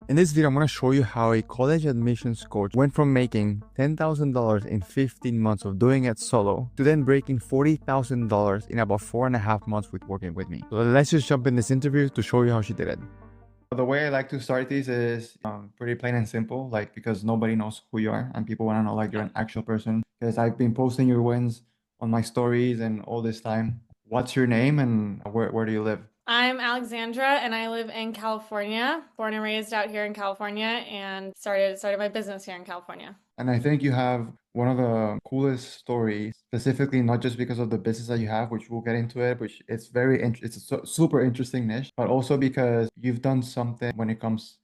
In this video, I'm going to show you how a college admissions coach went from making $10,000 in 15 months of doing it solo to then breaking $40,000 in about 4.5 months with working with me. So let's just jump in this interview to show you how she did it. The way I like to start these is pretty plain and simple, like because nobody knows who you are and people want to know like you're an actual person. Because I've been posting your wins on my stories and all this time. What's your name and where do you live? I'm Alexandra and I live in California, born and raised out here in California, and started my business here in California. And I think you have one of the coolest stories, specifically not just because of the business that you have, which we'll get into it, which it's a super interesting niche, but also because you've done something when it comes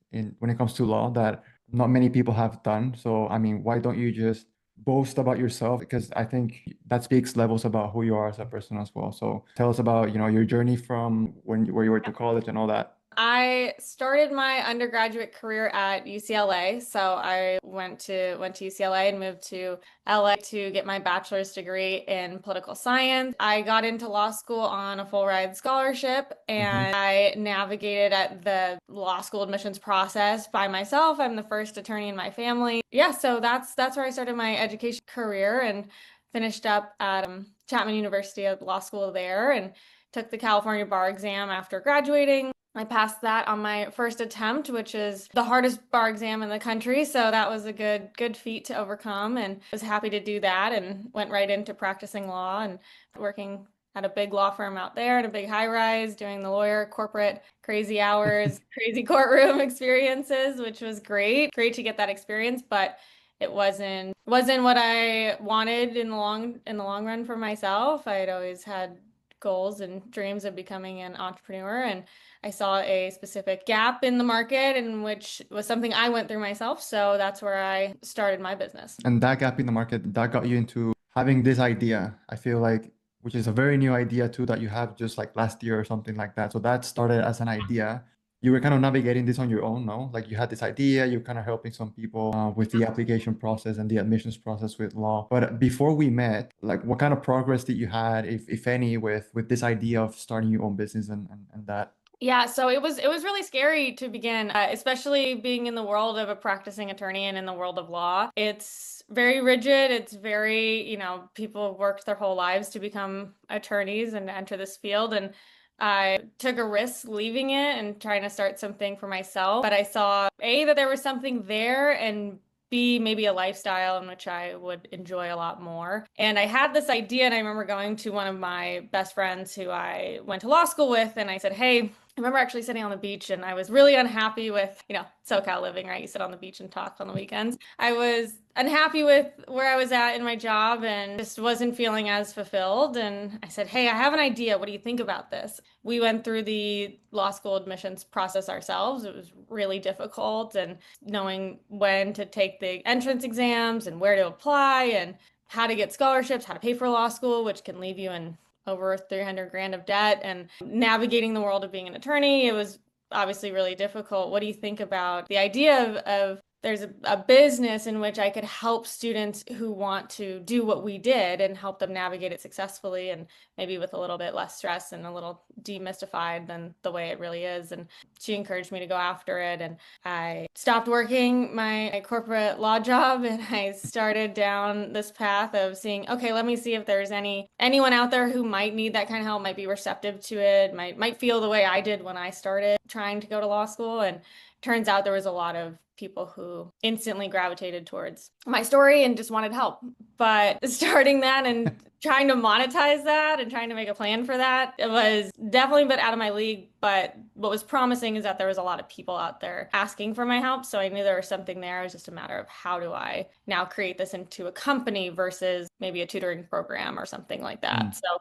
to law that not many people have done. So I mean, why don't you just boast about yourself? Because I think that speaks levels about who you are as a person as well. So tell us about, your journey from where you were to college and all that. I started my undergraduate career at UCLA. So I went to UCLA and moved to LA to get my bachelor's degree in political science. I got into law school on a full ride scholarship and I navigated at the law school admissions process by myself. I'm the first attorney in my family. Yeah, so that's where I started my education career and finished up at Chapman University at law school there and took the California bar exam after graduating. I passed that on my first attempt, which is the hardest bar exam in the country. So that was a good feat to overcome, and was happy to do that and went right into practicing law and working at a big law firm out there in a big high rise, doing the lawyer, corporate, crazy hours, crazy courtroom experiences, which was great. Great to get that experience, but it wasn't what I wanted in the long run for myself. I had always had goals and dreams of becoming an entrepreneur, and I saw a specific gap in the market, in which was something I went through myself. So that's where I started my business. And that gap in the market, that got you into having this idea, I feel like, which is a very new idea too, that you have just like last year or something like that. So that started as an idea. You were kind of navigating this on your own, no? Like you had this idea, you're kind of helping some people with the application process and the admissions process with law. But before we met, like what kind of progress did you had, if any, with this idea of starting your own business and that? Yeah, so it was really scary to begin, especially being in the world of a practicing attorney and in the world of law. It's very rigid. It's very, people have worked their whole lives to become attorneys and enter this field. And I took a risk leaving it and trying to start something for myself. But I saw A, that there was something there, and B, maybe a lifestyle in which I would enjoy a lot more. And I had this idea, and I remember going to one of my best friends who I went to law school with, and I said, "Hey, I remember actually sitting on the beach and I was really unhappy with, SoCal living, right? You sit on the beach and talk on the weekends. I was unhappy with where I was at in my job and just wasn't feeling as fulfilled. And I said, "Hey, I have an idea. What do you think about this?" We went through the law school admissions process ourselves. It was really difficult, and knowing when to take the entrance exams and where to apply and how to get scholarships, how to pay for law school, which can leave you in over 300 grand of debt, and navigating the world of being an attorney. It was obviously really difficult. What do you think about the idea of there's a business in which I could help students who want to do what we did and help them navigate it successfully, and maybe with a little bit less stress and a little demystified than the way it really is. And she encouraged me to go after it. And I stopped working my corporate law job and I started down this path of seeing, okay, let me see if there's anyone out there who might need that kind of help, might be receptive to it, might feel the way I did when I started trying to go to law school. And turns out there was a lot of people who instantly gravitated towards my story and just wanted help. But starting that and trying to monetize that and trying to make a plan for that, it was definitely a bit out of my league. But what was promising is that there was a lot of people out there asking for my help. So I knew there was something there. It was just a matter of how do I now create this into a company versus maybe a tutoring program or something like that. So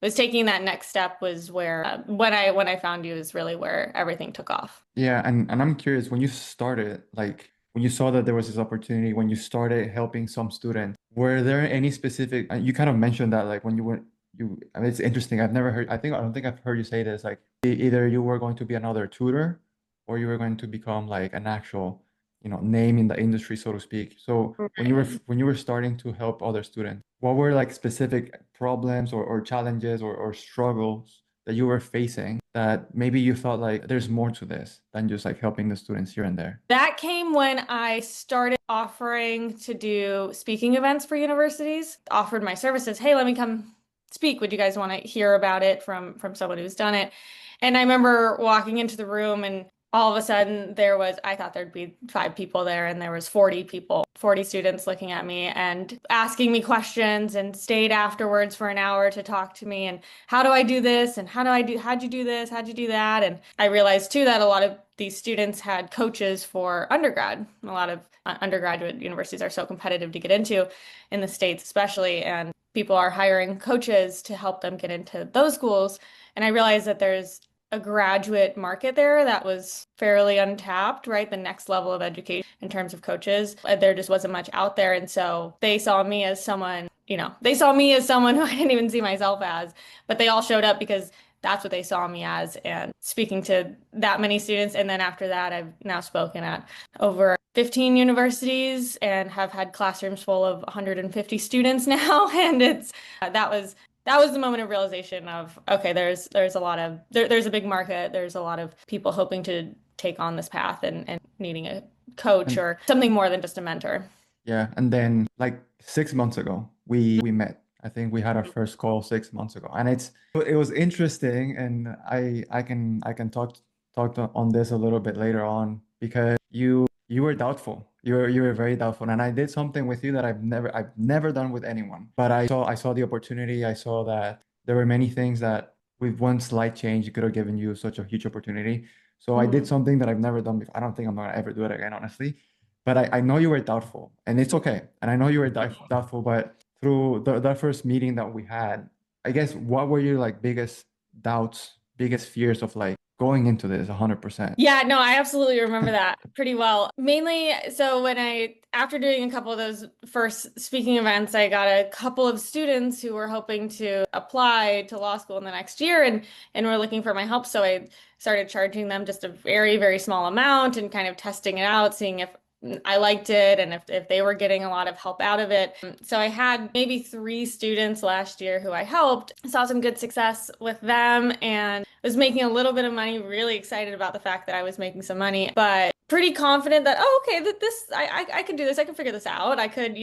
it was taking that next step was where when I found you is really where everything took off. Yeah, and I'm curious, when you started, like when you saw that there was this opportunity, when you started helping some students, were there any specific, you kind of mentioned that like when I mean, it's interesting. I don't think I've heard you say this, like either you were going to be another tutor or you were going to become like an actual, name in the industry, so to speak. So when you were starting to help other students, what were like specific problems or challenges or struggles that you were facing that maybe you felt like there's more to this than just like helping the students here and there? That came when I started offering to do speaking events for universities, offered my services. Hey, let me come speak. Would you guys want to hear about it from someone who's done it? And I remember walking into the room and all of a sudden I thought there'd be 5 people there and there was 40 people, 40 students looking at me and asking me questions and stayed afterwards for an hour to talk to me and how do I do this and how'd you do this? How'd you do that? And I realized too that a lot of these students had coaches for undergrad. A lot of undergraduate universities are so competitive to get into in the States, especially, and people are hiring coaches to help them get into those schools. And I realized that there's a graduate market there that was fairly untapped, right? The next level of education in terms of coaches. There just wasn't much out there. And so they saw me as someone, they saw me as someone who I didn't even see myself as, but they all showed up because that's what they saw me as. And speaking to that many students. And then after that, I've now spoken at over 15 universities and have had classrooms full of 150 students now. And that was the moment of realization of, okay, there's there's a big market. There's a lot of people hoping to take on this path and needing a coach And or something more than just a mentor. yeah, and then like 6 months ago, we met. I think we had our first call 6 months ago, and it was interesting, and I can on this a little bit later on because you were doubtful. You were very doubtful, and I did something with you that I've never done with anyone. But I saw the opportunity. I saw that there were many things that with one slight change could have given you such a huge opportunity. So I did Mhm. something that I've never done before. I don't think I'm gonna ever do it again, honestly. But I know you were doubtful, and it's okay. And I know you were doubtful, but through that first meeting that we had, I guess what were your like biggest doubts, biggest fears of like going into this 100%? Yeah, no, I absolutely remember that pretty well. Mainly, so after doing a couple of those first speaking events, I got a couple of students who were hoping to apply to law school in the next year and were looking for my help. So I started charging them just a very, very small amount and kind of testing it out, seeing if I liked it and if they were getting a lot of help out of it. So I had maybe 3 students last year who I helped, saw some good success with them and was making a little bit of money, really excited about the fact that I was making some money, but pretty confident that, oh, okay, that I could do this. I can figure this out. I could,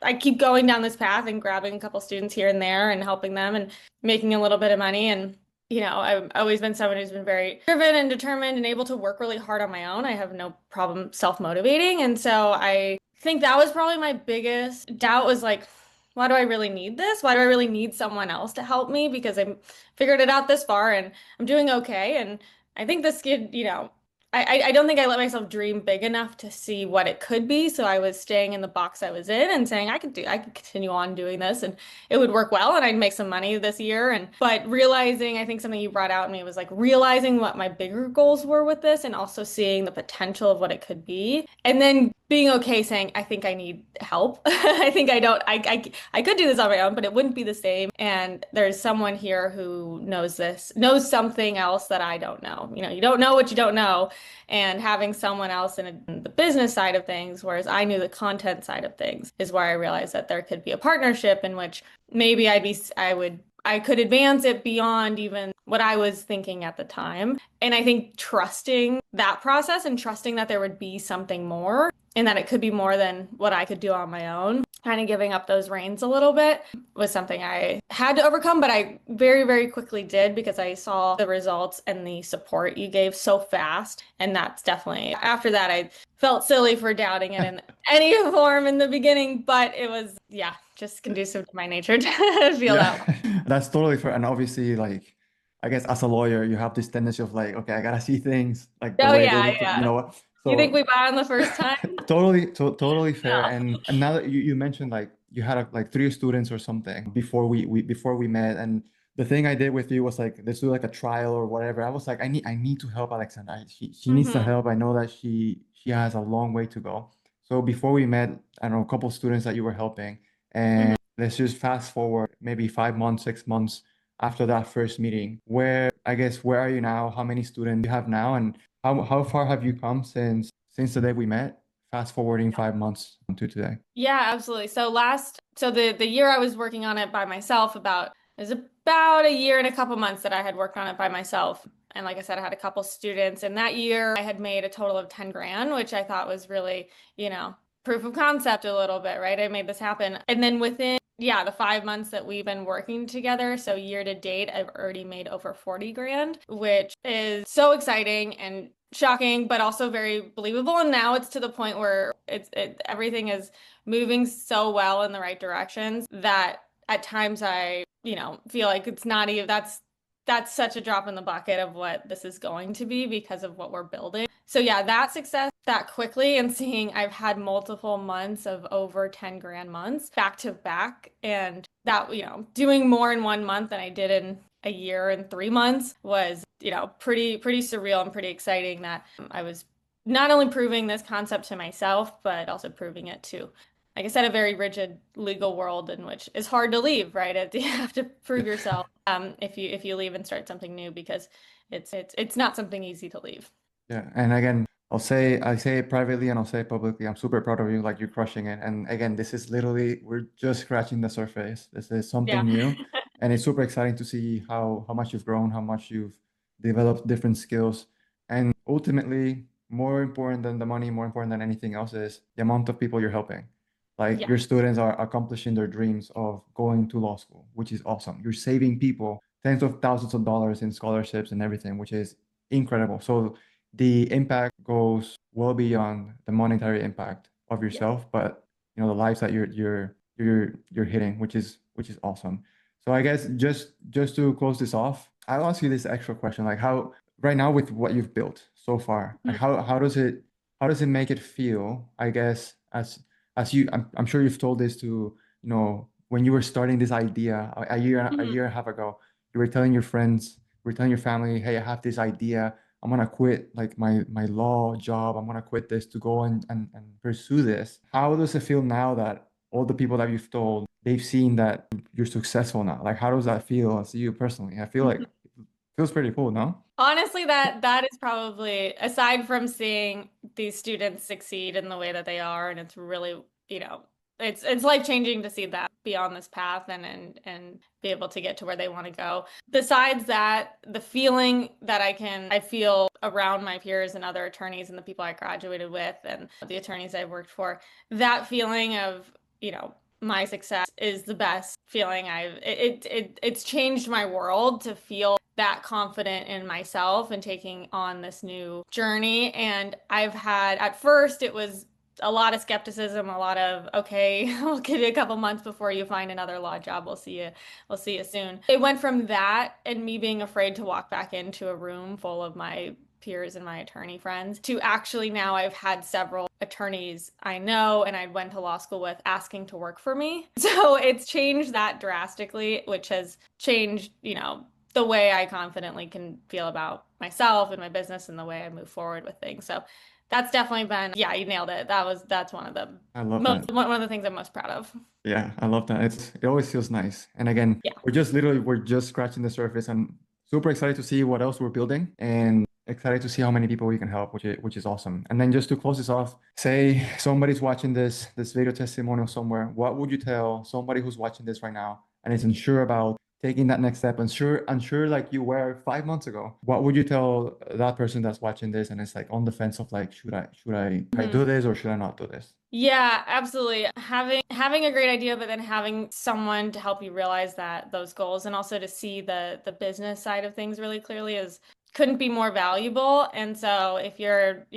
I keep going down this path and grabbing a couple students here and there and helping them and making a little bit of money. And I've always been someone who's been very driven and determined and able to work really hard on my own. I have no problem self-motivating. And so I think that was probably my biggest doubt was like, why do I really need this? Why do I really need someone else to help me? Because I figured it out this far and I'm doing okay. And I think this kid, I don't think I let myself dream big enough to see what it could be. So I was staying in the box I was in and saying I could continue on doing this and it would work well and I'd make some money this year. But realizing, I think something you brought out in me was like realizing what my bigger goals were with this and also seeing the potential of what it could be. And then being okay saying, I think I need help. I think I don't, I could do this on my own, but it wouldn't be the same. And there's someone here who knows this, knows something else that I don't know. You don't know what you don't know. And having someone else in the business side of things, whereas I knew the content side of things, is where I realized that there could be a partnership in which maybe I could advance it beyond even what I was thinking at the time. And I think trusting that process and trusting that there would be something more and that it could be more than what I could do on my own, kind of giving up those reins a little bit was something I had to overcome, but I very, very quickly did because I saw the results and the support you gave so fast. And that's definitely, after that, I felt silly for doubting it in any form in the beginning, but it was, yeah, just conducive to my nature to feel that way. Yeah, that's totally fair. And obviously, like, I guess as a lawyer, you have this tendency of like, okay, I gotta see things like the Oh, way they yeah, need to, you yeah. know what? You think So we buy on the first time? totally fair. No. And now that you mentioned like you had like 3 students or something before we met, and the thing I did with you was like let's do like a trial or whatever. I was like, I need to help Alexandra. She needs the Hmm. help. I know that she has a long way to go. So before we met, I don't know, a couple of students that you were helping, Hmm. and let's just fast forward maybe 5 months, 6 months after that first meeting. Where are you now? How many students do you have now? And how far have you come since the day we met? Fast forwarding 5 months to today. Yeah, absolutely. So the year I was working on it by myself, it was about a year and a couple months that I had worked on it by myself. And like I said, I had a couple students. And that year I had made a total of 10 grand, which I thought was really, proof of concept a little bit, right? I made this happen. And then within, yeah, the 5 months that we've been working together, so year to date, I've already made over 40 grand, which is so exciting and shocking, but also very believable. And now it's to the point where everything is moving so well in the right directions that at times I, feel like it's not even that's such a drop in the bucket of what this is going to be because of what we're building. So yeah, that success that quickly and seeing I've had multiple months of over 10 grand months back to back and that, doing more in 1 month than I did in a year and 3 months was, pretty surreal and pretty exciting that I was not only proving this concept to myself, but also proving it to, like I said, a very rigid legal world in which is hard to leave, right? You have to prove yourself if you leave and start something new because it's not something easy to leave. Yeah, and again, I say it privately and I'll say it publicly. I'm super proud of you, like you're crushing it. And again, this is literally we're just scratching the surface. This is Yeah. something new, and it's super exciting to see how much you've grown, how much you've developed different skills, and ultimately, more important than the money, more important than anything else is the amount of people you're helping. Like Yeah. your students are accomplishing their dreams of going to law school, which is awesome. You're saving people tens of thousands of dollars in scholarships and everything, which is incredible. So the impact goes well beyond the monetary impact of Yeah. yourself, but the lives that you're hitting, which is awesome. So I guess just to close this off, I'll ask you this extra question, like how right now with what you've built so far, like Mhm. how does it make it feel, I guess, as I'm sure you've told this to, when you were starting this idea a year and a half ago, you were telling your friends, you were telling your family, hey, I have this idea. I'm gonna quit like my law job. I'm gonna quit this to go and pursue this. How does it feel now that all the people that you've told, they've seen that you're successful now? Like, how does that feel as you personally? I feel like it feels pretty cool, no? Honestly, that is probably aside from seeing these students succeed in the way that they are, and it's really, it's life-changing to see that be on this path and be able to get to where they want to go. Besides that, the feeling that I feel around my peers and other attorneys and the people I graduated with and the attorneys I've worked for, that feeling of, my success is the best feeling it's changed my world to feel that confident in myself and taking on this new journey. And I've had, at first, it was a lot of skepticism, a lot of, okay, we'll give you a couple months before you find another law job. We'll see you soon. It went from that and me being afraid to walk back into a room full of my peers and my attorney friends to actually now I've had several attorneys I know and I went to law school with asking to work for me. So it's changed that drastically, which has changed, the way I confidently can feel about myself and my business and the way I move forward with things. So that's definitely been, yeah, you nailed it. That's one of the I love most, that. one of the things I'm most proud of. Yeah, I love that. It always feels nice. And again, Yeah. we're just scratching the surface and super excited to see what else we're building and excited to see how many people we can help, which is awesome. And then just to close this off, say somebody's watching this video testimonial somewhere, what would you tell somebody who's watching this right now and is unsure about taking that next step, unsure like you were 5 months ago? What would you tell that person that's watching this and is like on the fence of like, should I Mhm. do this or should I not do this? Yeah, absolutely. Having a great idea, but then having someone to help you realize that those goals and also to see the business side of things really clearly is couldn't be more valuable. And so if you're,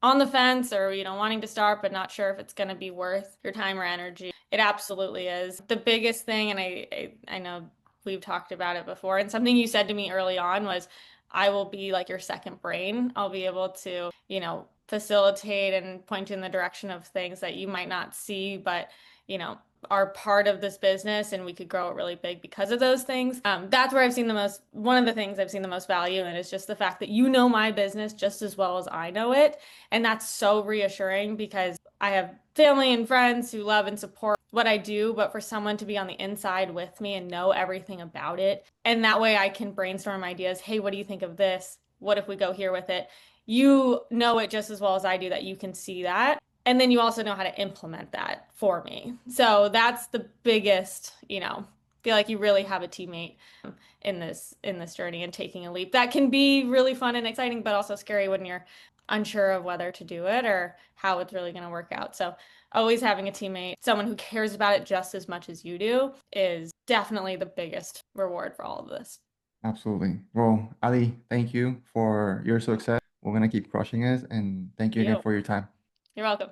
on the fence or, wanting to start but not sure if it's going to be worth your time or energy, it absolutely is. The biggest thing, and I know we've talked about it before, and something you said to me early on was I will be like your second brain. I'll be able to, facilitate and point you in the direction of things that you might not see, but, are part of this business and we could grow it really big because of those things. That's where one of the things I've seen the most value in is just the fact that you know my business just as well as I know it. And that's so reassuring because I have family and friends who love and support what I do, but for someone to be on the inside with me and know everything about it, and that way I can brainstorm ideas. Hey, what do you think of this? What if we go here with it? You know it just as well as I do that you can see that. And then you also know how to implement that for me. So that's the biggest, feel like you really have a teammate in this journey and taking a leap. That can be really fun and exciting, but also scary when you're unsure of whether to do it or how it's really going to work out. So always having a teammate, someone who cares about it just as much as you do, is definitely the biggest reward for all of this. Absolutely. Well, Ali, thank you for your success. We're gonna keep crushing it, and thank you again You. for your time. You're welcome.